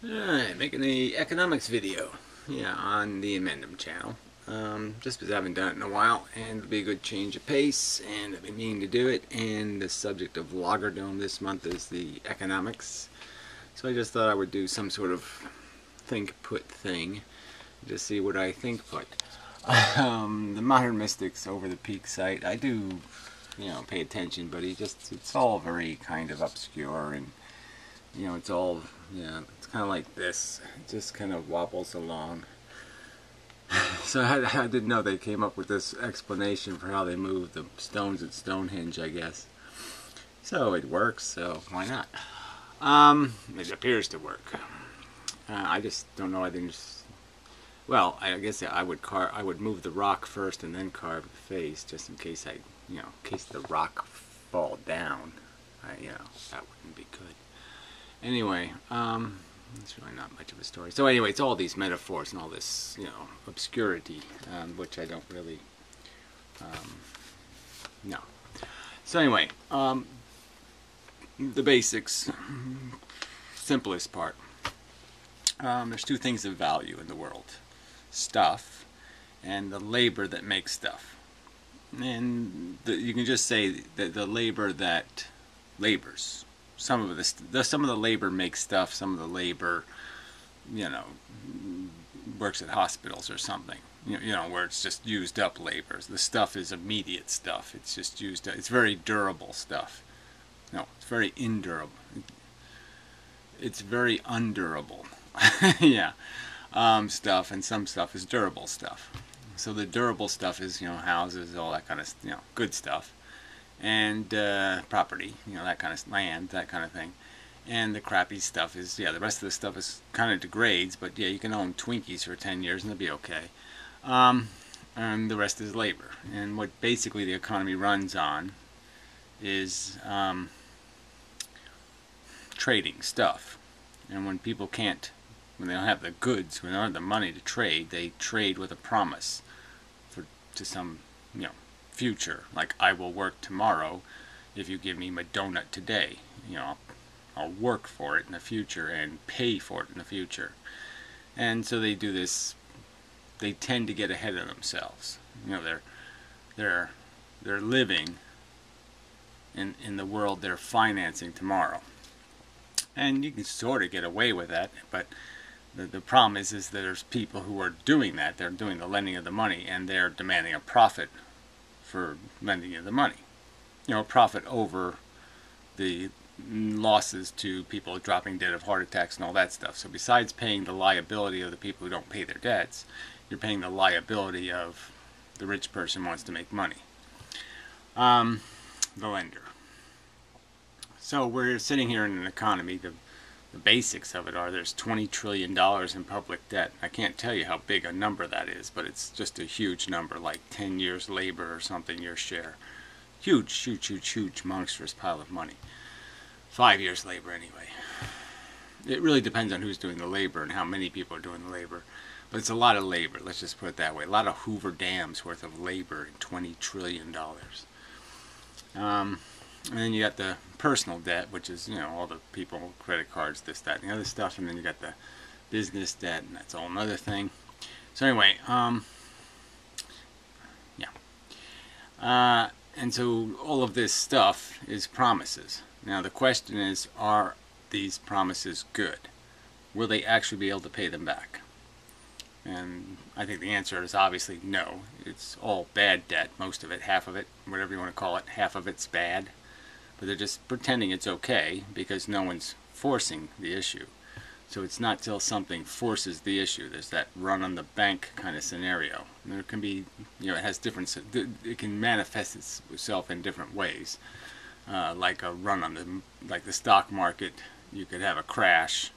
Alright, making a economics video, on the Inmendham channel. Just because I haven't done it in a while, and it'll be a good change of pace, and I've been meaning to do it, and the subject of Logerdome this month is the economics. So I just thought I would do some sort of think put thing, just see what I think put. The Modern Mystics Over the Peak site, I do, pay attention, but it's all very kind of obscure, and it's all, it's kind of like this. It just kind of wobbles along. So I didn't know they came up with this explanation for how they move the stones at Stonehenge, I guess. So it works, so why not? It appears to work. I just don't know. I didn't just... Well, I guess I would move the rock first and then carve the face, just in case in case the rock fall down. That wouldn't be good. Anyway, it's really not much of a story. So anyway, it's all these metaphors and all this, obscurity, which I don't really, no. So anyway, the basics, simplest part. There's two things of value in the world: stuff and the labor that makes stuff. And you can just say that the labor that labors. Some of the labor makes stuff. Some of the labor, works at hospitals or something. Where it's just used up labor. The stuff is immediate stuff. It's just used up. It's very durable stuff. No, it's very indurable. It's very undurable. Yeah, stuff, and some stuff is durable stuff. So the durable stuff is houses, all that kind of good stuff. And property, that kind of land, that kind of thing. And the crappy stuff is, the rest of the stuff is kind of degrades, but you can own Twinkies for 10 years and it'll be okay. And the rest is labor. And what basically the economy runs on is trading stuff. And when people when they don't have the goods, when they don't have the money to trade, they trade with a promise to some, future, like I will work tomorrow if you give me my donut today. I'll work for it in the future and pay for it in the future. And so they do this. They tend to get ahead of themselves. They're living in the world they're financing tomorrow. And you can sort of get away with that, but the problem is that there's people who are doing that. They're doing the lending of the money, and they're demanding a profit for lending you the money. Profit over the losses to people dropping dead of heart attacks and all that stuff. So besides paying the liability of the people who don't pay their debts, you're paying the liability of the rich person who wants to make money. The lender. So we're sitting here in an economy, the basics of it are there's $20 trillion in public debt. I can't tell you how big a number that is, but it's just a huge number, like 10 years labor or something, your share. Huge, huge, huge, huge, monstrous pile of money. 5 years labor anyway. It really depends on who's doing the labor and how many people are doing the labor. But it's a lot of labor, let's just put it that way. A lot of Hoover Dams worth of labor in $20 trillion. And then you got the personal debt, which is, all the people, credit cards, this, that, and the other stuff. And then you got the business debt, and that's all another thing. So anyway, and so all of this stuff is promises. Now the question is, are these promises good? Will they actually be able to pay them back? And I think the answer is obviously no. It's all bad debt, most of it, half of it, whatever you want to call it, half of it's bad. But they're just pretending it's okay because no one's forcing the issue. So it's not till something forces the issue. There's that run on the bank kind of scenario. And there can be, it has different, it can manifest itself in different ways. Like a run on like the stock market, you could have a crash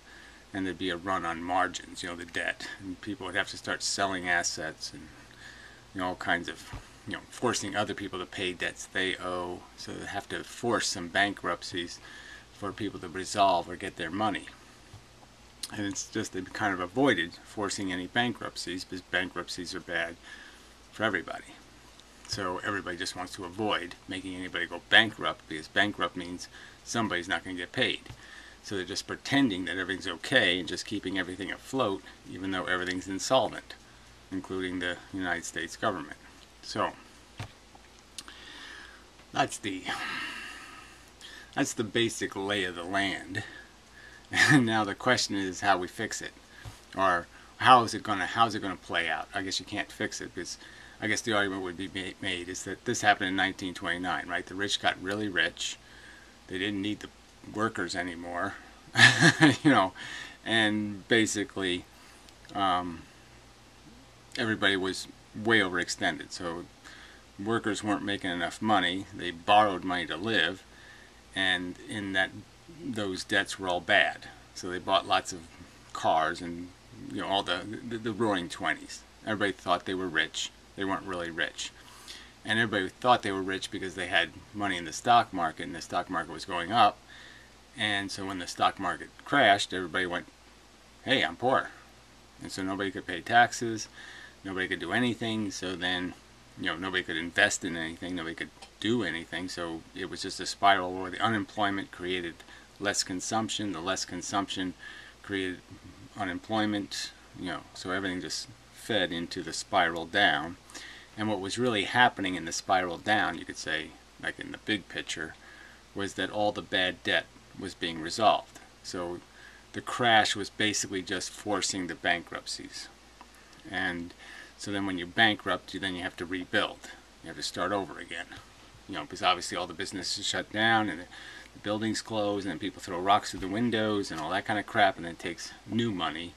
and there'd be a run on margins, the debt. And people would have to start selling assets and, all kinds of, forcing other people to pay debts they owe. So they have to force some bankruptcies for people to resolve or get their money. And it's just they've kind of avoided forcing any bankruptcies because bankruptcies are bad for everybody. So everybody just wants to avoid making anybody go bankrupt because bankrupt means somebody's not going to get paid. So they're just pretending that everything's okay and just keeping everything afloat, even though everything's insolvent, including the United States government. So that's the basic lay of the land. And now the question is how we fix it, or how's it gonna play out? I guess you can't fix it, because I guess the argument would be made is that this happened in 1929, right? The rich got really rich. They didn't need the workers anymore, you know, and basically everybody was way overextended. So workers weren't making enough money. They borrowed money to live, and in that, those debts were all bad. So they bought lots of cars and, you know, all the roaring 20s. Everybody thought they were rich. They weren't really rich. And everybody thought they were rich because they had money in the stock market, and the stock market was going up. And so when the stock market crashed, everybody went, hey, I'm poor. And so nobody could pay taxes, nobody could do anything. So then, you know, nobody could invest in anything, nobody could do anything. So it was just a spiral where the unemployment created less consumption, the less consumption created unemployment, you know, so everything just fed into the spiral down. And what was really happening in the spiral down, you could say, like in the big picture, was that all the bad debt was being resolved. So the crash was basically just forcing the bankruptcies. And so then when you bankrupt, then you have to rebuild. You have to start over again. You know, because obviously all the businesses shut down and the buildings close, and then people throw rocks through the windows and all that kind of crap, and then it takes new money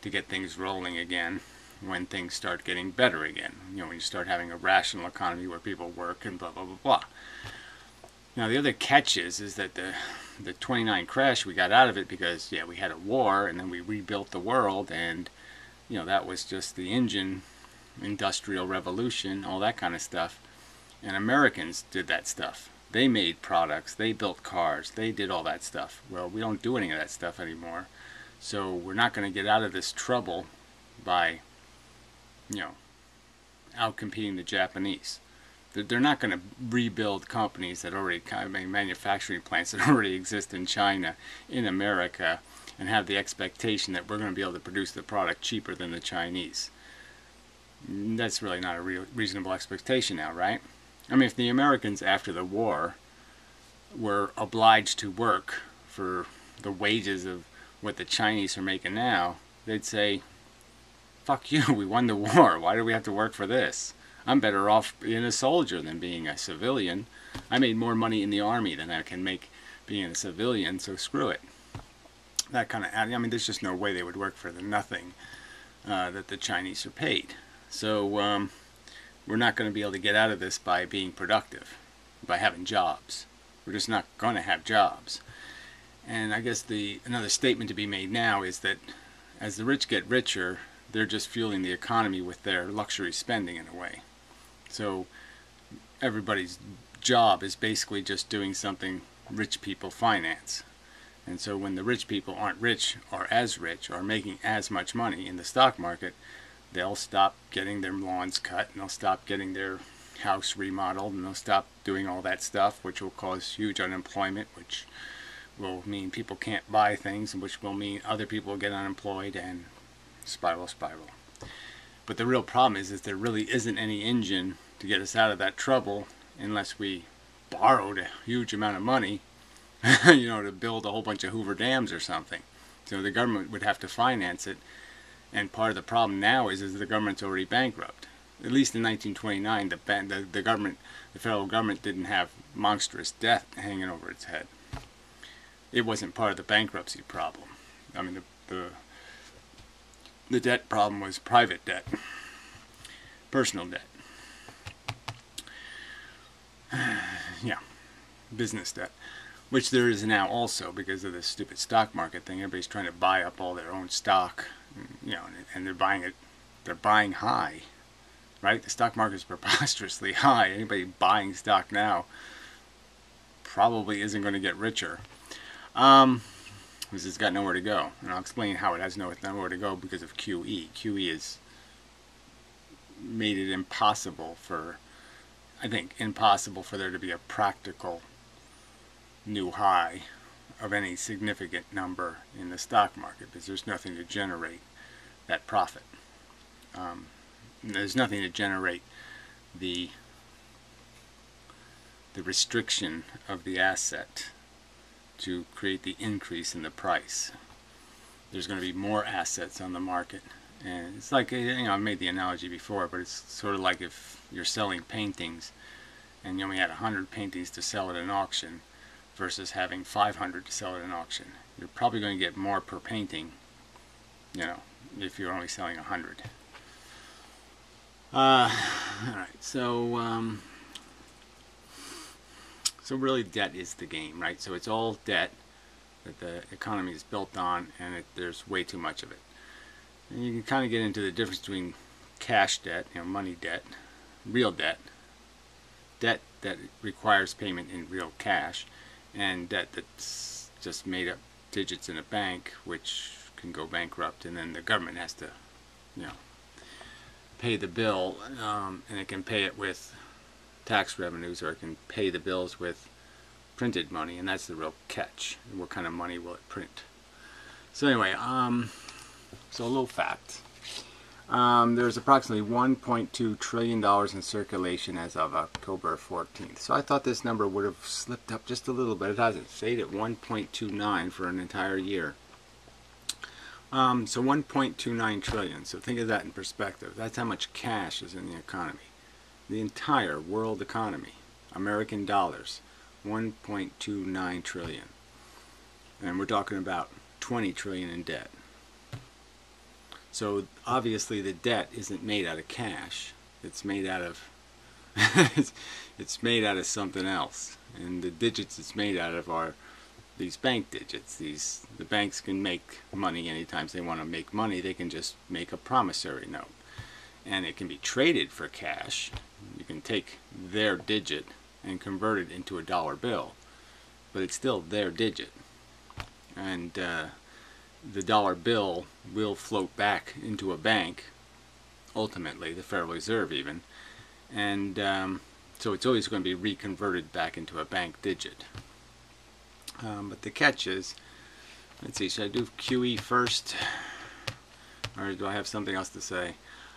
to get things rolling again when things start getting better again. You know, when you start having a rational economy where people work and blah, blah, blah, blah. Now the other catch is that the 29 crash, we got out of it because, yeah, we had a war, and then we rebuilt the world, and, you know, that was just the engine, industrial revolution, all that kind of stuff. And Americans did that stuff. They made products, they built cars, they did all that stuff. Well, we don't do any of that stuff anymore. So we're not going to get out of this trouble by, you know, outcompeting the Japanese. They're not going to rebuild companies that already, manufacturing plants that already exist in China, in America, and have the expectation that we're going to be able to produce the product cheaper than the Chinese. That's really not a reasonable expectation now, right? I mean, if the Americans after the war were obliged to work for the wages of what the Chinese are making now, they'd say, fuck you, we won the war, why do we have to work for this? I'm better off being a soldier than being a civilian. I made more money in the army than I can make being a civilian, so screw it. That kind of, I mean, there's just no way they would work for the nothing that the Chinese are paid. So we're not going to be able to get out of this by being productive, by having jobs. We're just not going to have jobs. And I guess another statement to be made now is that as the rich get richer, they're just fueling the economy with their luxury spending in a way. So everybody's job is basically just doing something rich people finance. And so when the rich people aren't rich or making as much money in the stock market, they'll stop getting their lawns cut, and they'll stop getting their house remodeled, and they'll stop doing all that stuff, which will cause huge unemployment, which will mean people can't buy things, and which will mean other people will get unemployed, and spiral. But the real problem is there really isn't any engine to get us out of that trouble unless we borrowed a huge amount of money, you know, to build a whole bunch of Hoover dams or something. So the government would have to finance it. And part of the problem now is the government's already bankrupt. At least in 1929, the government, the federal government, didn't have monstrous debt hanging over its head. It wasn't part of the bankruptcy problem. I mean, the debt problem was private debt, personal debt. Yeah, business debt, which there is now also because of this stupid stock market thing. Everybody's trying to buy up all their own stock, you know, and they're buying high, right? The stock market is preposterously high. Anybody buying stock now probably isn't going to get richer, because it's got nowhere to go. And I'll explain how it has nowhere to go because of QE. QE has made it impossible for, I think, impossible for there to be a practical new high of any significant number in the stock market because there's nothing to generate that profit. There's nothing to generate the restriction of the asset to create the increase in the price. There's going to be more assets on the market, and it's like, I made the analogy before, but it's sort of like if you're selling paintings and you only had 100 paintings to sell at an auction versus having 500 to sell at an auction. You're probably going to get more per painting, if you're only selling 100. Alright, so really debt is the game, right? So it's all debt that the economy is built on, and there's way too much of it. And you can kind of get into the difference between cash debt, money debt, real debt, debt that requires payment in real cash, and debt that's just made up digits in a bank, which can go bankrupt, and then the government has to, pay the bill, and it can pay it with tax revenues, or it can pay the bills with printed money, and that's the real catch. What kind of money will it print? So anyway, so a little fact. There's approximately $1.2 trillion in circulation as of October 14th. So I thought this number would have slipped up just a little bit. It hasn't. It stayed at 1.29 for an entire year. So 1.29 trillion. So think of that in perspective. That's how much cash is in the economy. The entire world economy, American dollars, 1.29 trillion. And we're talking about 20 trillion in debt. So obviously the debt isn't made out of cash. It's made out of it's made out of something else. And the digits it's made out of are these bank digits. The banks can make money anytime they want to make money. They can just make a promissory note. And it can be traded for cash. You can take their digit and convert it into a dollar bill, but it's still their digit. And the dollar bill will float back into a bank, ultimately, the Federal Reserve even, and so it's always going to be reconverted back into a bank digit. But the catch is, let's see, should I do QE first, or do I have something else to say?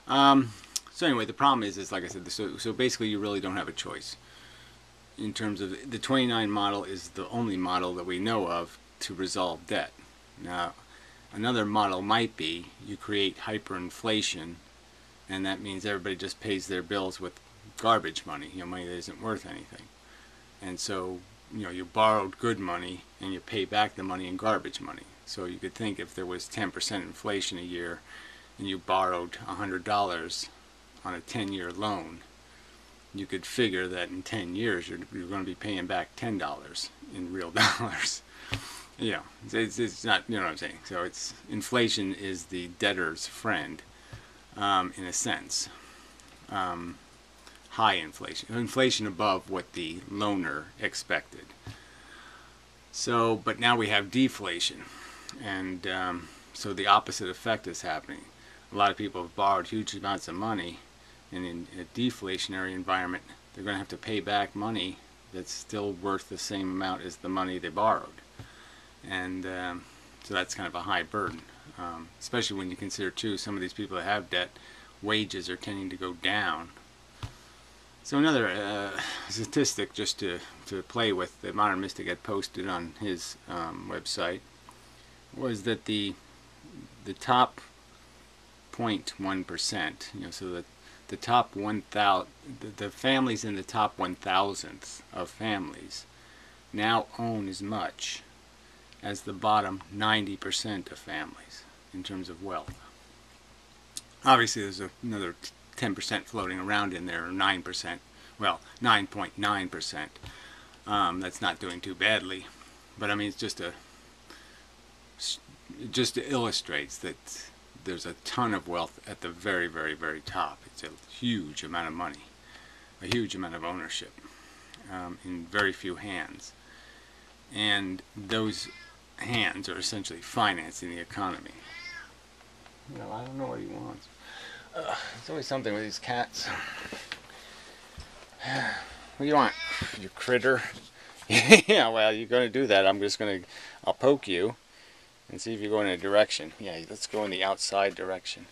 So anyway, the problem is like I said, so basically you really don't have a choice. In terms of the 29 model is the only model that we know of to resolve debt. Now, another model might be you create hyperinflation, and that means everybody just pays their bills with garbage money, money that isn't worth anything. And so, you borrowed good money and you pay back the money in garbage money. So you could think if there was 10% inflation a year and you borrowed $100 on a 10-year loan, you could figure that in 10 years you're going to be paying back $10 in real dollars. It's not, you know what I'm saying. So it's, inflation is the debtor's friend, in a sense. High inflation above what the loaner expected. So, but now we have deflation, and so the opposite effect is happening. A lot of people have borrowed huge amounts of money, and in a deflationary environment, they're going to have to pay back money that's still worth the same amount as the money they borrowed. And so that's kind of a high burden, especially when you consider, too, some of these people that have debt, wages are tending to go down. So another statistic just to play with that Modern Mystic had posted on his website was that the top 0.1%, so that the top 1,000, the families in the top 1,000th of families now own as much as the bottom 90% of families in terms of wealth. Obviously there's another 10% floating around in there, or 9%, well, 9.9%. That's not doing too badly, but I mean, it's just it just illustrates that there's a ton of wealth at the very, very, very top. It's a huge amount of money, a huge amount of ownership in very few hands, and those hands are essentially financing the economy. I don't know what he wants. It's always something with these cats. What do you want, you critter? Yeah, well, you're going to do that. I'll poke you and see if you go in a direction. Yeah, let's go in the outside direction.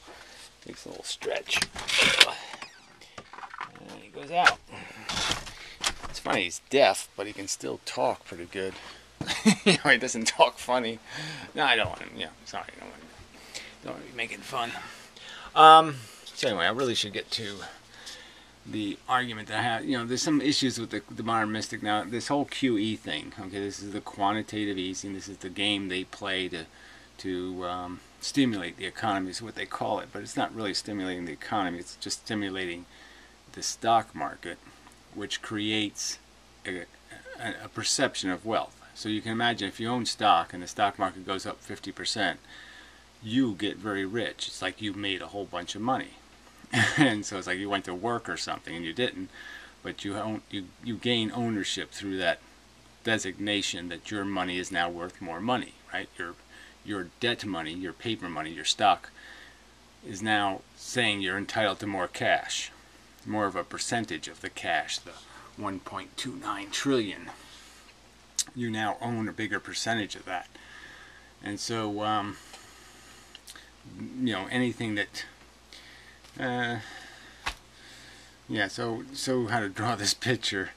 Takes a little stretch. And he goes out. It's funny, he's deaf, but he can still talk pretty good. You know, he doesn't talk funny. No, I don't want him. Yeah, sorry, don't want to be making fun. So anyway, I really should get to the argument that I have. You know, there's some issues with the modern mystic now. This whole QE thing. Okay, this is the quantitative easing. This is the game they play to stimulate the economy. Is what they call it, but it's not really stimulating the economy. It's just stimulating the stock market, which creates a perception of wealth. So you can imagine if you own stock and the stock market goes up 50%, you get very rich. It's like you made a whole bunch of money. And so it's like you went to work or something and you didn't, but you gain ownership through that designation that your money is now worth more money, right? Your debt money, your paper money, your stock is now saying you're entitled to more cash, more of a percentage of the cash, the 1.29 trillion. You now own a bigger percentage of that. And so you know, anything that yeah, so how to draw this picture.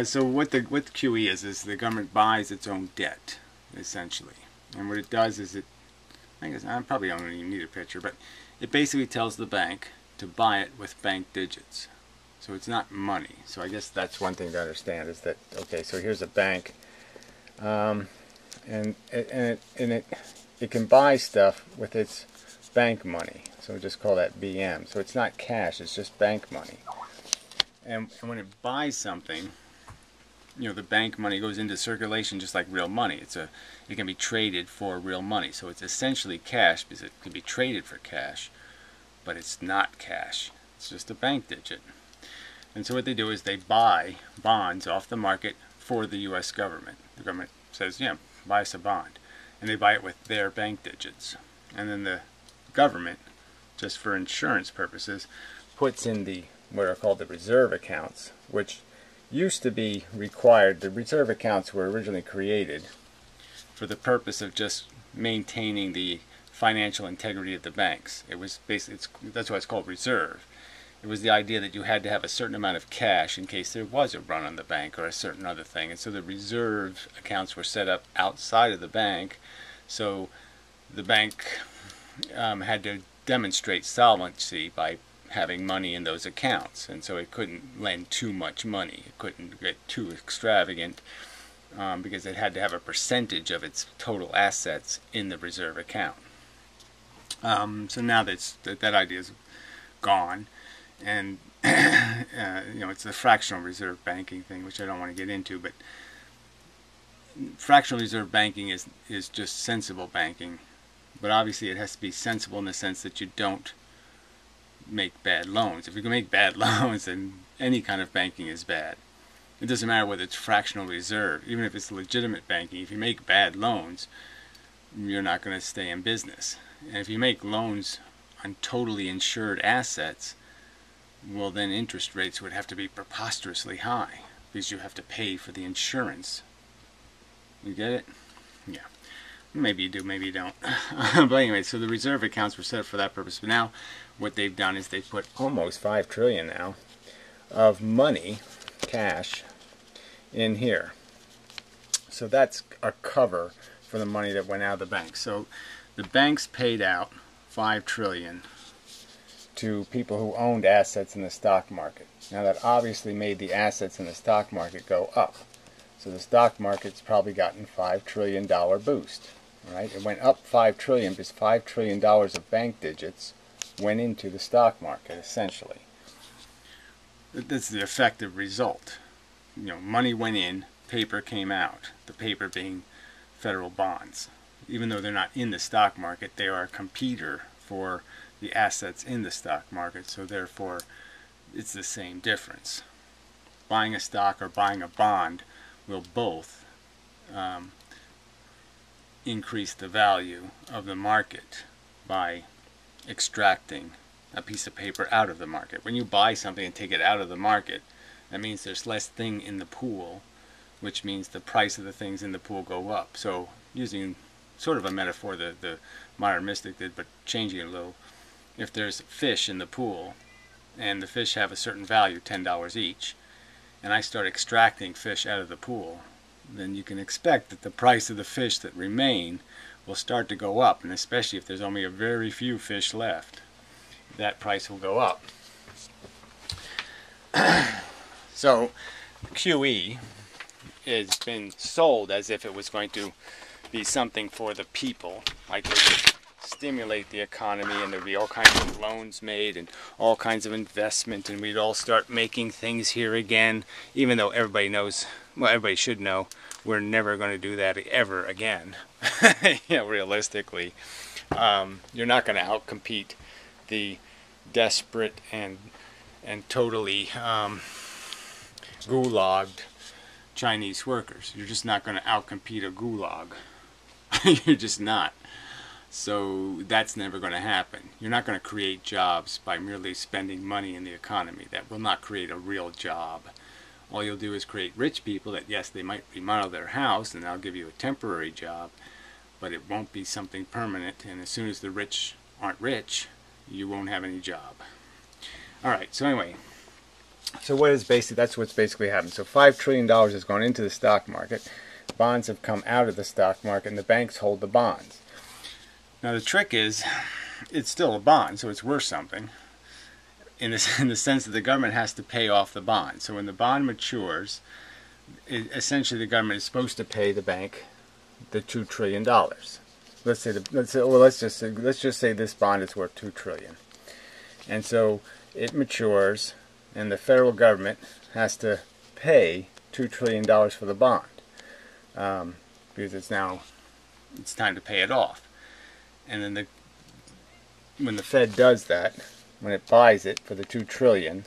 So what the QE is the government buys its own debt, essentially. And what it does is I guess I probably don't even need a picture, but it basically tells the bank to buy it with bank digits. So it's not money. So I guess that's one thing to understand, is that, okay, so here's a bank, and it can buy stuff with its bank money. So we just call that BM. So it's not cash, it's just bank money. And when it buys something, you know, the bank money goes into circulation just like real money. It can be traded for real money. So it's essentially cash because it can be traded for cash, but it's not cash. It's just a bank digit. And so what they do is they buy bonds off the market for the U.S. government. The government says, yeah, buy us a bond. And they buy it with their bank digits. And then the government, just for insurance purposes, puts in what are called the reserve accounts, which used to be required. The reserve accounts were originally created for the purpose of just maintaining the financial integrity of the banks. It was basically, that's why it's called reserve. It was the idea that you had to have a certain amount of cash in case there was a run on the bank or a certain other thing. And so the reserve accounts were set up outside of the bank. So the bank had to demonstrate solvency by having money in those accounts. And so it couldn't lend too much money. It couldn't get too extravagant because it had to have a percentage of its total assets in the reserve account. So now that idea is gone. And you know, it's the fractional reserve banking thing, which I don't want to get into, but fractional reserve banking is just sensible banking, but obviously it has to be sensible in the sense that you don't make bad loans. If you can make bad loans, then any kind of banking is bad. It doesn't matter whether it's fractional reserve, even if it's legitimate banking. If you make bad loans, you're not going to stay in business. And if you make loans on totally insured assets, well, then interest rates would have to be preposterously high because you have to pay for the insurance. You get it? Yeah. Maybe you do, maybe you don't. But anyway, so the reserve accounts were set up for that purpose. But now what they've done is they've put almost $5 trillion now of money, cash, in here. So that's a cover for the money that went out of the bank. So the banks paid out $5 trillion to people who owned assets in the stock market. Now that obviously made the assets in the stock market go up. So the stock market's probably gotten $5 trillion boost. Right? It went up $5 trillion because $5 trillion of bank digits went into the stock market, essentially. That's the effective result. You know, money went in, paper came out. The paper being federal bonds. Even though they're not in the stock market, they are a competitor for the assets in the stock market, so therefore it's the same difference. Buying a stock or buying a bond will both increase the value of the market by extracting a piece of paper out of the market. When you buy something and take it out of the market, that means there's less thing in the pool, which means the price of the things in the pool go up. So using sort of a metaphor that the modern mystic did, but changing it a little, if there's fish in the pool and the fish have a certain value, $10 each, and I start extracting fish out of the pool, then you can expect that the price of the fish that remain will start to go up, and especially if there's only a very few fish left, that price will go up. So QE has been sold as if it was going to be something for the people, like it would stimulate the economy and there'd be all kinds of loans made and all kinds of investment, and we'd all start making things here again, even though everybody knows, well, everybody should know, we're never going to do that ever again. You know, realistically, you're not going to outcompete the desperate and totally gulagged Chinese workers. You're just not going to outcompete a gulag. You're just not. So that's never going to happen. You're not going to create jobs by merely spending money in the economy. That will not create a real job. All you'll do is create rich people that, yes, they might remodel their house and they'll give you a temporary job, but it won't be something permanent, and as soon as the rich aren't rich, you won't have any job. Alright, so anyway, so that's what's basically happened. So $5 trillion has gone into the stock market, bonds have come out of the stock market, and the banks hold the bonds. Now the trick is, it's still a bond, so it's worth something, in the sense that the government has to pay off the bond. So when the bond matures, essentially the government is supposed to pay the bank the $2 trillion. Let's just say this bond is worth $2 trillion, and so it matures, and the federal government has to pay $2 trillion for the bond, because it's time to pay it off. And then when the Fed does that, when it buys it for the $2 trillion,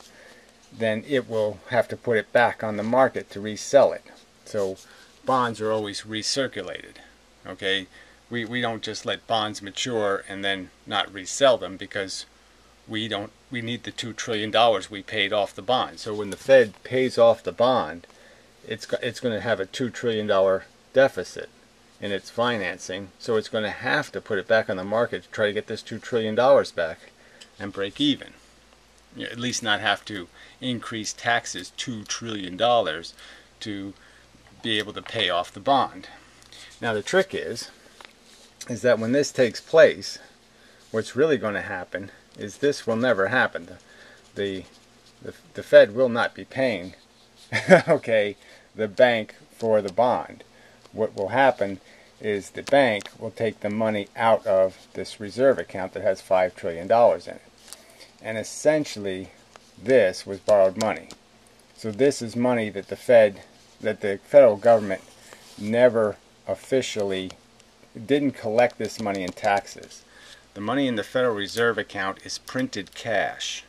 then it will have to put it back on the market to resell it. So bonds are always recirculated. Okay, we don't just let bonds mature and then not resell them, because we need the $2 trillion we paid off the bond. So when the Fed pays off the bond, it's going to have a $2 trillion deficit in its financing, so it's going to have to put it back on the market to try to get this $2 trillion back and break even. You know, at least not have to increase taxes $2 trillion to be able to pay off the bond. Now the trick is that when this takes place, what's really going to happen is this will never happen. The Fed will not be paying okay, the bank for the bond. What will happen is the bank will take the money out of this reserve account that has $5 trillion in it. And essentially, this was borrowed money. So this is money that the federal government never officially didn't collect this money in taxes. The money in the Federal Reserve account is printed cash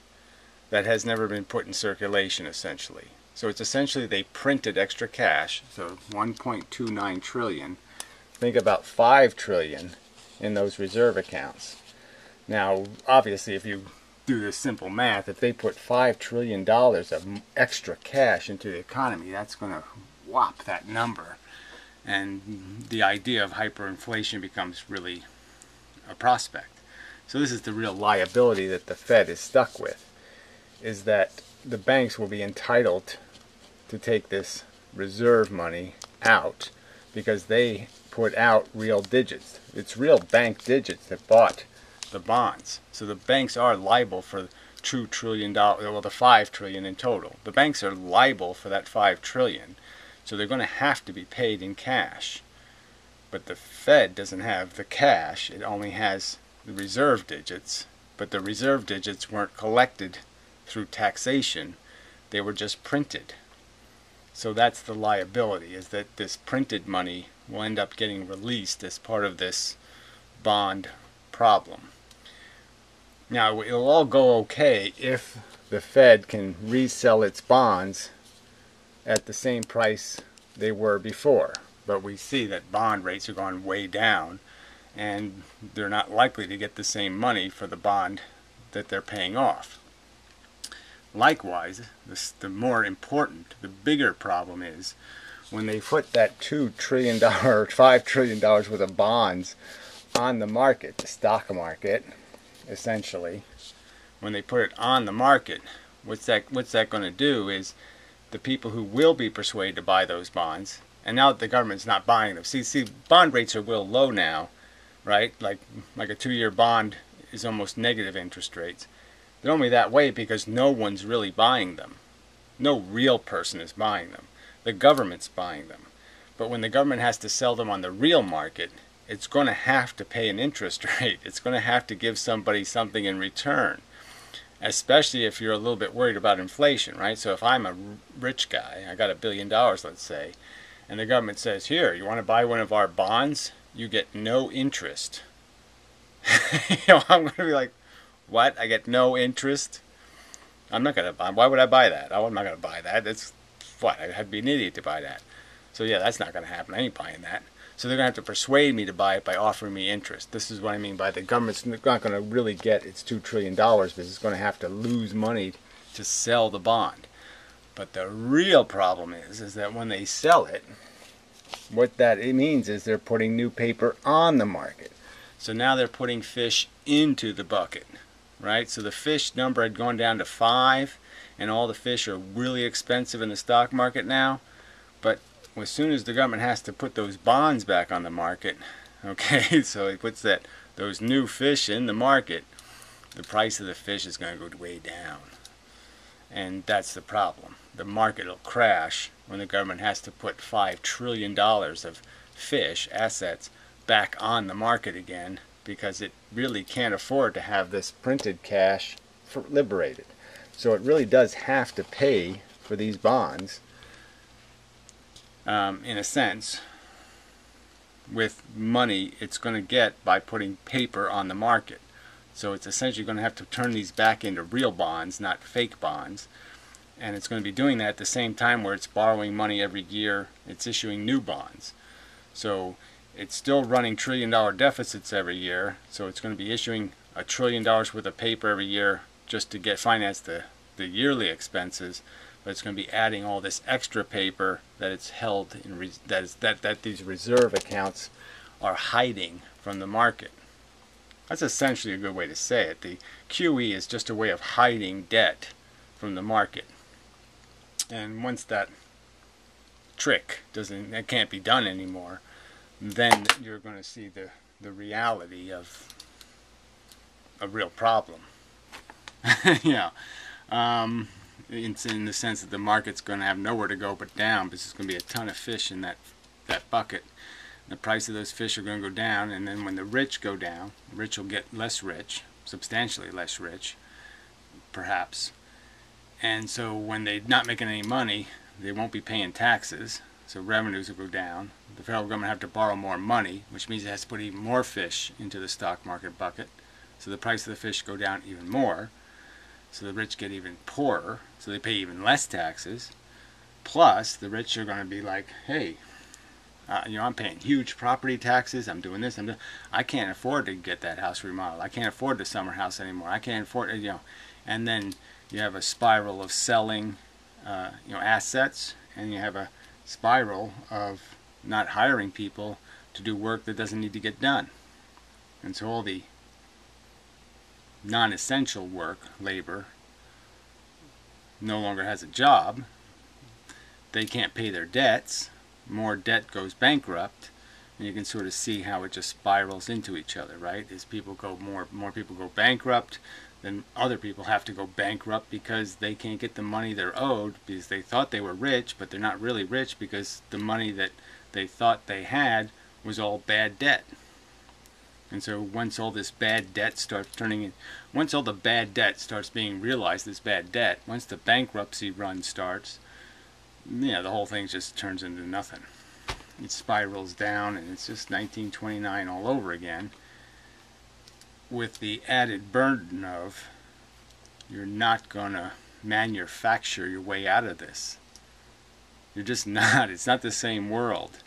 that has never been put in circulation, essentially. So it's essentially they printed extra cash, so 1.29 trillion. Think about 5 trillion in those reserve accounts. Now, obviously, if you do this simple math, if they put $5 trillion of extra cash into the economy, that's going to whop that number. And the idea of hyperinflation becomes really a prospect. So this is the real liability that the Fed is stuck with, is that the banks will be entitled to take this reserve money out because they put out real digits. It's real bank digits that bought the bonds. So the banks are liable for $2 trillion, well, the $5 trillion in total. The banks are liable for that $5 trillion. So they're going to have to be paid in cash. But the Fed doesn't have the cash. It only has the reserve digits. But the reserve digits weren't collected through taxation. They were just printed. So that's the liability, is that this printed money will end up getting released as part of this bond problem. Now, it'll all go okay if the Fed can resell its bonds at the same price they were before. But we see that bond rates are going way down, and they're not likely to get the same money for the bond that they're paying off. Likewise, the more important, the bigger problem is when they put that $2 trillion, $5 trillion worth of bonds on the market, the stock market, essentially, when they put it on the market, what's that going to do is the people who will be persuaded to buy those bonds, and now that the government's not buying them, see, bond rates are real low now, right? Like a 2-year bond is almost negative interest rates. They're only that way because no one's really buying them. No real person is buying them. The government's buying them. But when the government has to sell them on the real market, it's going to have to pay an interest rate. It's going to have to give somebody something in return, especially if you're a little bit worried about inflation, right? So if I'm a rich guy, I got $1 billion, let's say, and the government says, here, you want to buy one of our bonds? You get no interest. I'm going to be like, what? I get no interest? I'm not going to buy. Why would I buy that? I'm not going to buy that. That's what? I'd have to be an idiot to buy that. So yeah, that's not going to happen. I ain't buying that. So they're going to have to persuade me to buy it by offering me interest. This is what I mean by the government's not going to really get its $2 trillion because it's going to have to lose money to sell the bond. But the real problem is that when they sell it, what that it means is they're putting new paper on the market. So now they're putting fish into the bucket, right? So the fish number had gone down to 5, and all the fish are really expensive in the stock market now. But as soon as the government has to put those bonds back on the market, okay, so it puts those new fish in the market, the price of the fish is going to go way down. And that's the problem. The market will crash when the government has to put $5 trillion of fish assets back on the market again, because it really can't afford to have this printed cash liberated. So it really does have to pay for these bonds, in a sense, with money it's going to get by putting paper on the market. So it's essentially going to have to turn these back into real bonds, not fake bonds. And it's going to be doing that at the same time where it's borrowing money every year. It's issuing new bonds. So it's still running $1 trillion deficits every year. So it's going to be issuing $1 trillion worth of paper every year just to finance the yearly expenses. But it's going to be adding all this extra paper that it's held in that these reserve accounts are hiding from the market. That's essentially a good way to say it. The QE is just a way of hiding debt from the market. And once that trick can't be done anymore, then you're going to see the reality of a real problem. Yeah. It's in the sense that the market's going to have nowhere to go but down, because there's going to be a ton of fish in that bucket. The price of those fish are going to go down, and then when the rich go down, the rich will get less rich, substantially less rich, perhaps. And so when they're not making any money, they won't be paying taxes, so revenues will go down. The federal government will have to borrow more money, which means it has to put even more fish into the stock market bucket. So the price of the fish go down even more. So the rich get even poorer, so they pay even less taxes. Plus, the rich are going to be like, hey, I'm paying huge property taxes, I'm doing this, I can't afford to get that house remodeled, I can't afford the summer house anymore, I can't afford it, and then you have a spiral of selling, assets, and you have a spiral of not hiring people to do work that doesn't need to get done. And so all the non-essential work, labor, no longer has a job. They can't pay their debts. More debt goes bankrupt, and you can sort of see how it just spirals into each other, right? As people go, more people go bankrupt, then other people have to go bankrupt because they can't get the money they're owed, because they thought they were rich, but they're not really rich because the money that they thought they had was all bad debt. And so once all this bad debt starts once all the bad debt starts being realized as bad debt, once the bankruptcy run starts, the whole thing just turns into nothing. It spirals down, and it's just 1929 all over again, with the added burden of you're not going to manufacture your way out of this. You're just not. It's not the same world.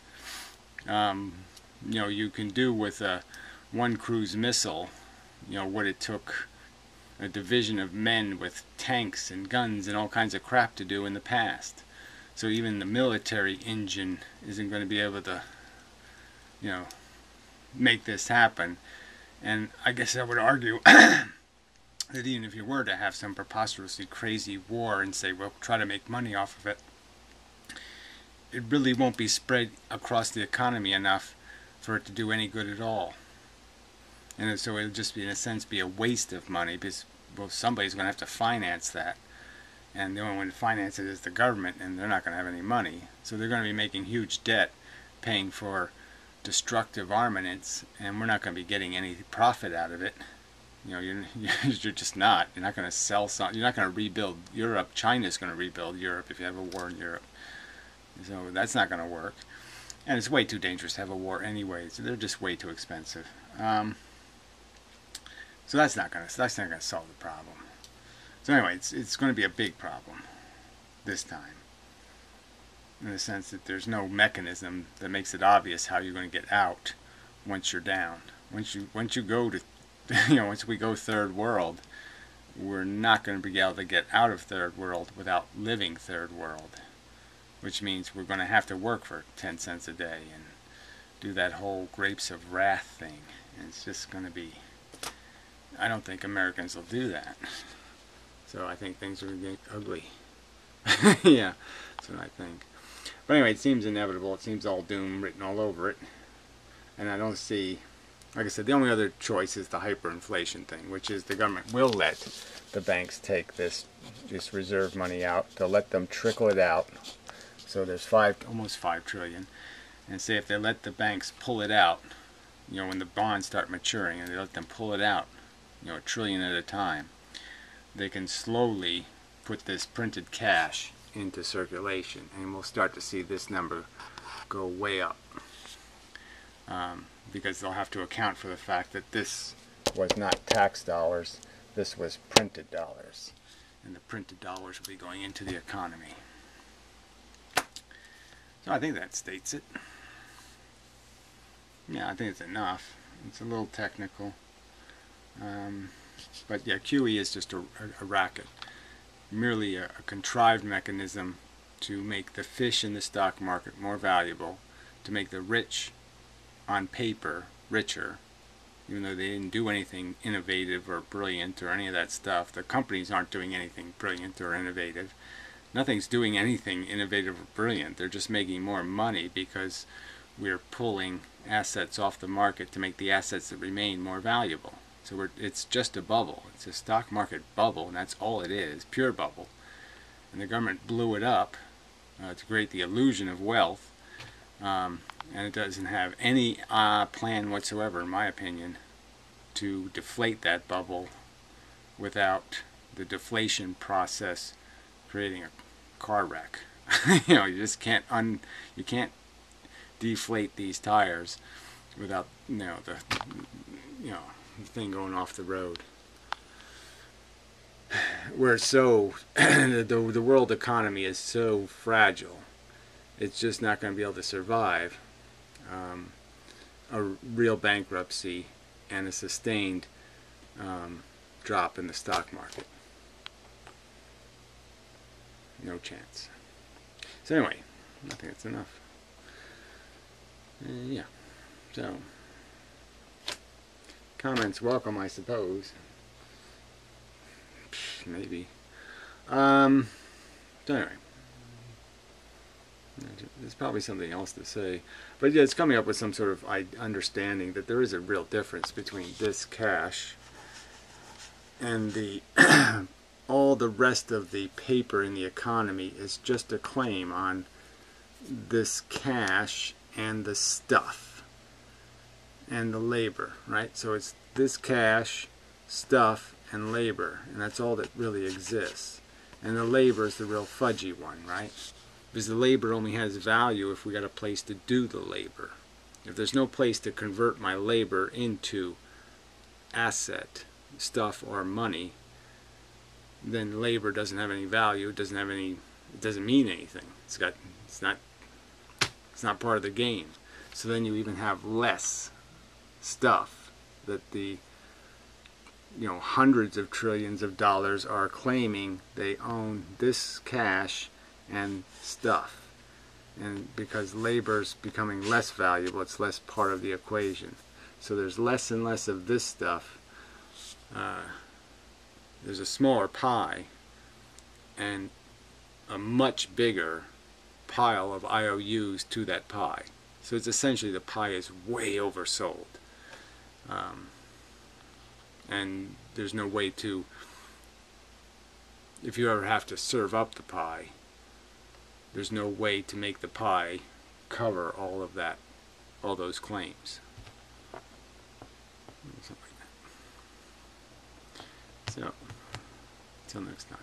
You can do with a one cruise missile, what it took a division of men with tanks and guns and all kinds of crap to do in the past. So even the military engine isn't going to be able to, make this happen. And I guess I would argue that even if you were to have some preposterously crazy war and say, well, try to make money off of it, it really won't be spread across the economy enough for it to do any good at all. And so it'll just be, in a sense, be a waste of money, because, well, somebody's going to have to finance that. And the only one to finance it is the government, and they're not going to have any money. So they're going to be making huge debt, paying for destructive armaments, and we're not going to be getting any profit out of it. You're just not. You're not going to sell something. You're not going to rebuild Europe. China's going to rebuild Europe if you have a war in Europe. So that's not going to work. And it's way too dangerous to have a war anyway. So they're just way too expensive. So that's not going to solve the problem. So anyway, it's going to be a big problem this time, in the sense that there's no mechanism that makes it obvious how you're going to get out once you're down. Once you go to, once we go third world, we're not going to be able to get out of third world without living third world, which means we're going to have to work for 10 cents a day and do that whole grapes of wrath thing. And it's just going to be, I don't think Americans will do that. So I think things are going to get ugly. Yeah, that's what I think. But anyway, it seems inevitable. It seems all doom written all over it. And I don't see, like I said, the only other choice is the hyperinflation thing, which is the government will let the banks take this reserve money out. They'll let them trickle it out. So there's almost 5 trillion. And say if they let the banks pull it out, when the bonds start maturing, and they let them pull it out, $1 trillion at a time, they can slowly put this printed cash into circulation, and we'll start to see this number go way up, because they'll have to account for the fact that this was not tax dollars, this was printed dollars, and the printed dollars will be going into the economy. So I think that states it. Yeah, I think it's enough. It's a little technical. But yeah, QE is just a racket. Merely a contrived mechanism to make the fish in the stock market more valuable, to make the rich on paper richer, even though they didn't do anything innovative or brilliant or any of that stuff. The companies aren't doing anything brilliant or innovative. Nothing's doing anything innovative or brilliant. They're just making more money because we're pulling assets off the market to make the assets that remain more valuable. So it's just a bubble. It's a stock market bubble, and that's all it is, pure bubble. And the government blew it up to create the illusion of wealth, and it doesn't have any plan whatsoever, in my opinion, to deflate that bubble without the deflation process creating a car wreck. You just can't you can't deflate these tires without the thing going off the road. We're so the world economy is so fragile, it's just not going to be able to survive a real bankruptcy and a sustained drop in the stock market. No chance. So anyway, I think that's enough. Yeah. So comments welcome, I suppose. Maybe. So anyway, there's probably something else to say, but yeah, it's coming up with some sort of understanding that there is a real difference between this cash and the all the rest of the paper in the economy is just a claim on this cash and the stuff and the labor, right? So it's this cash, stuff, and labor, and that's all that really exists. And the labor is the real fudgy one, right? Because the labor only has value if we got a place to do the labor. If there's no place to convert my labor into asset, stuff, or money, then labor doesn't have any value. It doesn't mean anything. It's not part of the game. So then you even have less stuff that the hundreds of trillions of dollars are claiming they own this cash and stuff. And because labor's becoming less valuable, it's less part of the equation. So there's less and less of this stuff. There's a smaller pie and a much bigger pile of IOUs to that pie. So it's essentially the pie is way oversold. And there's no way to, if you ever have to serve up the pie, there's no way to make the pie cover all of that, all those claims. Something like that. So, until next time.